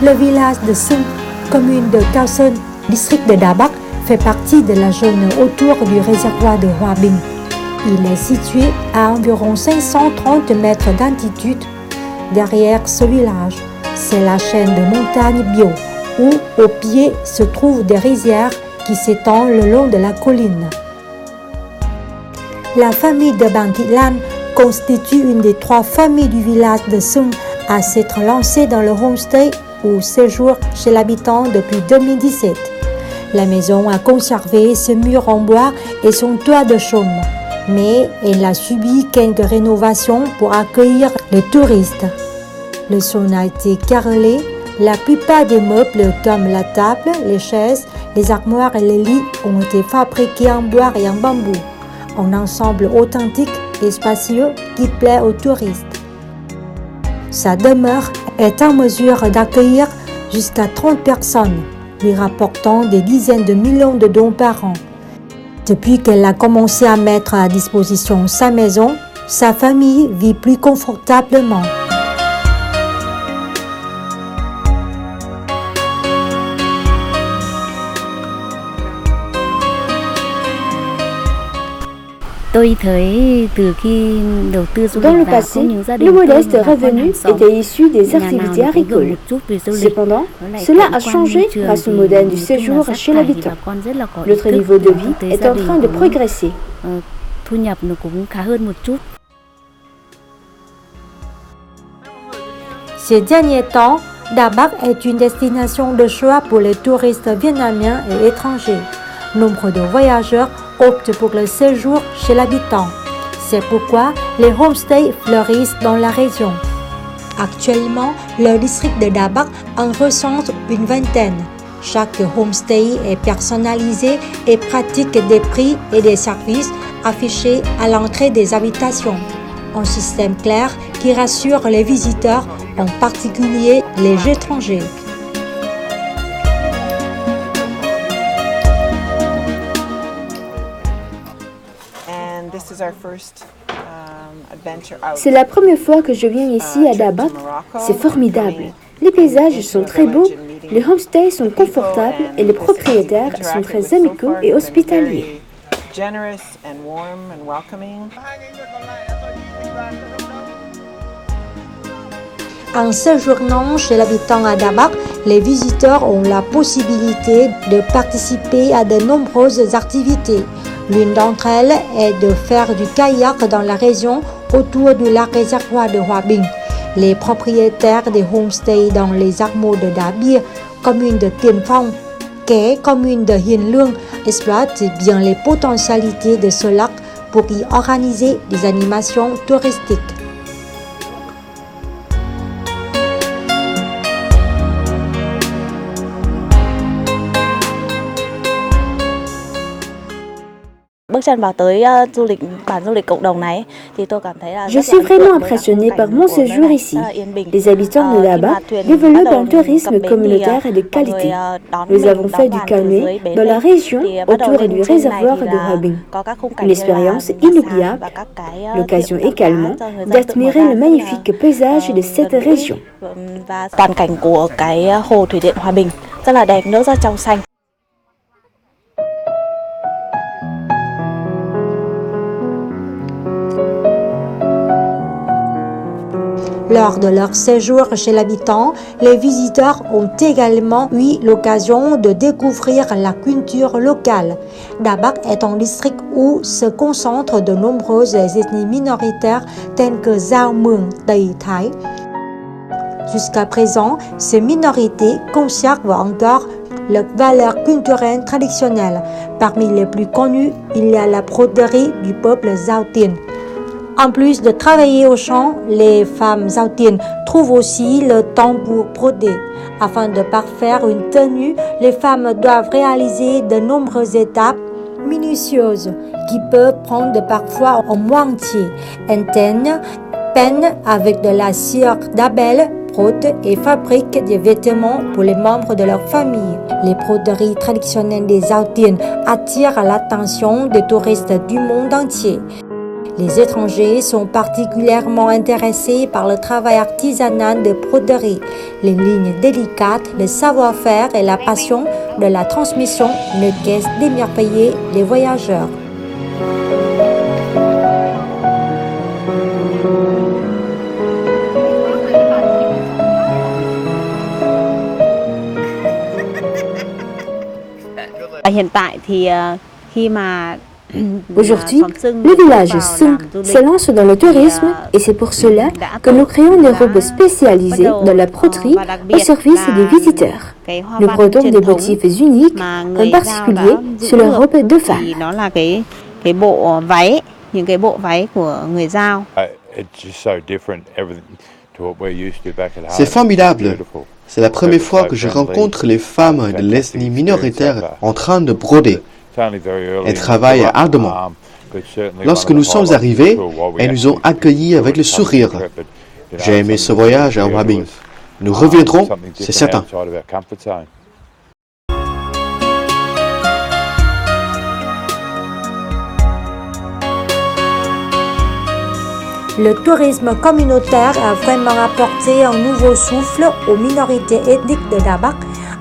Le village de Sung, commune de Khao Sơn, district de Đà Bắc, fait partie de la zone autour du réservoir de Hòa Bình. Il est situé à environ 530 mètres d'altitude. Derrière ce village, c'est la chaîne de montagnes Bio, où au pied se trouvent des rizières qui s'étendent le long de la colline. La famille de Ban Thị Lan constitue une des 3 familles du village de Sung à s'être lancée dans le homestay ou séjour chez l'habitant depuis 2017. La maison a conservé ses murs en bois et son toit de chaume, mais elle a subi quelques rénovations pour accueillir les touristes. Le sol a été carrelé, la plupart des meubles comme la table, les chaises, les armoires et les lits ont été fabriqués en bois et en bambou, un ensemble authentique et spacieux qui plaît aux touristes. Sa demeure est en mesure d'accueillir jusqu'à 30 personnes, lui rapportant des dizaines de millions de dons par an. Depuis qu'elle a commencé à mettre à disposition sa maison, sa famille vit plus confortablement. Dans le passé, le modeste revenu était issu des activités agricoles. Cependant, cela a changé grâce au modèle du séjour chez l'habitant. Notre niveau de vie est en train de progresser. Ces derniers temps, Đà Bắc est une destination de choix pour les touristes vietnamiens et étrangers. Nombre de voyageurs optent pour le séjour chez l'habitant. C'est pourquoi les homestays fleurissent dans la région. Actuellement, le district de Đà Bắc en recense une vingtaine. Chaque homestay est personnalisé et pratique des prix et des services affichés à l'entrée des habitations. Un système clair qui rassure les visiteurs, en particulier les étrangers. C'est la première fois que je viens ici à Đà Bắc. C'est formidable. Les paysages sont très beaux, les homestays sont confortables et les propriétaires sont très amicaux et hospitaliers. En séjournant chez l'habitant à Đà Bắc, les visiteurs ont la possibilité de participer à de nombreuses activités. L'une d'entre elles est de faire du kayak dans la région autour du lac réservoir de Hòa Bình. Les propriétaires des homestays dans les hameaux de Đà Bia, commune de Tiền Phong, Ké, commune de Hiền Lương, exploitent bien les potentialités de ce lac pour y organiser des animations touristiques. Je suis vraiment impressionnée par mon séjour ici. Les habitants de Đà Bắc développent un tourisme communautaire de qualité. Nous avons fait du canoë dans la région autour du réservoir de Hòa Bình. Une expérience inoubliable, l'occasion également d'admirer le magnifique paysage de cette région. Lors de leur séjour chez l'habitant, les visiteurs ont également eu l'occasion de découvrir la culture locale. Đà Bắc est un district où se concentrent de nombreuses ethnies minoritaires telles que Dao Mường, Tây, Thái. Jusqu'à présent, ces minorités conservent encore leurs valeurs culturelles traditionnelles. Parmi les plus connues, il y a la broderie du peuple Dao Tiền. En plus de travailler au champ, les femmes Dao Tiền trouvent aussi le temps pour broder. Afin de parfaire une tenue, les femmes doivent réaliser de nombreuses étapes minutieuses qui peuvent prendre parfois un mois entier. Elles teignent, peignent avec de la cire d'abeille, brodent et fabriquent des vêtements pour les membres de leur famille. Les broderies traditionnelles des Dao Tiền attirent l'attention des touristes du monde entier. Les étrangers sont particulièrement intéressés par le travail artisanal de broderie, les lignes délicates, le savoir-faire et la passion de la transmission ne cessent d'émerveiller les voyageurs. Aujourd'hui, le village Sung se lance dans le tourisme et c'est pour cela que nous créons des robes spécialisées dans la broderie au service des visiteurs. Nous brodons des motifs uniques, en particulier sur les robes de femmes. C'est formidable. C'est la première fois que je rencontre les femmes de l'ethnie minoritaire en train de broder. Elles travaillent ardemment. Lorsque nous sommes arrivés, elles nous ont accueillis avec le sourire. J'ai aimé ce voyage à Hòa Bình. Nous reviendrons, c'est certain. Le tourisme communautaire a vraiment apporté un nouveau souffle aux minorités ethniques de Dabac.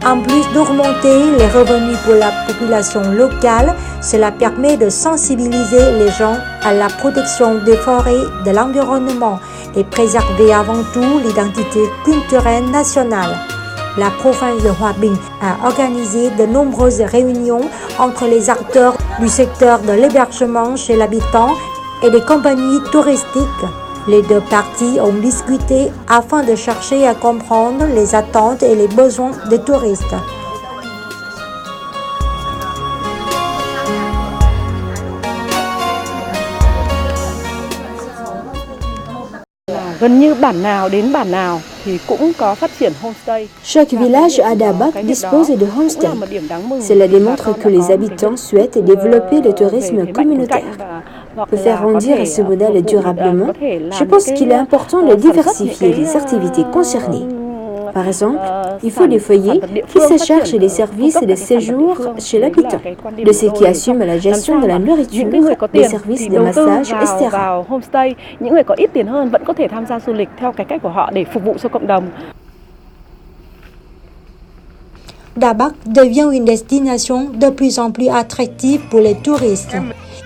En plus d'augmenter les revenus pour la population locale, cela permet de sensibiliser les gens à la protection des forêts, de l'environnement et préserver avant tout l'identité culturelle nationale. La province de Hòa Bình a organisé de nombreuses réunions entre les acteurs du secteur de l'hébergement chez l'habitant et des compagnies touristiques. Les deux parties ont discuté afin de chercher à comprendre les attentes et les besoins des touristes. Chaque village à Dabac dispose de homestays. Cela démontre que les habitants souhaitent développer le tourisme communautaire. Pour faire grandir ce modèle durablement, je pense qu'il est important de diversifier les activités concernées. Par exemple, il faut des foyers qui se chargent des services de séjour chez l'habitant, de ceux qui assument la gestion de la nourriture, des services de massage, etc. Dabac devient une destination de plus en plus attractive pour les touristes.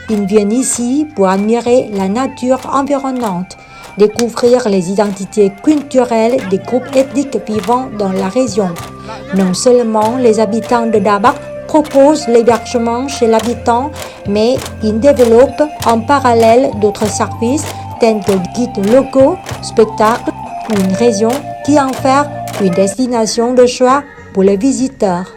Ils viennent ici pour admirer la nature environnante, découvrir les identités culturelles des groupes ethniques vivant dans la région. Non seulement les habitants de Dabac proposent l'hébergement chez l'habitant, mais ils développent en parallèle d'autres services tels que guides locaux, spectacles ou une région qui en fait une destination de choix pour les visiteurs.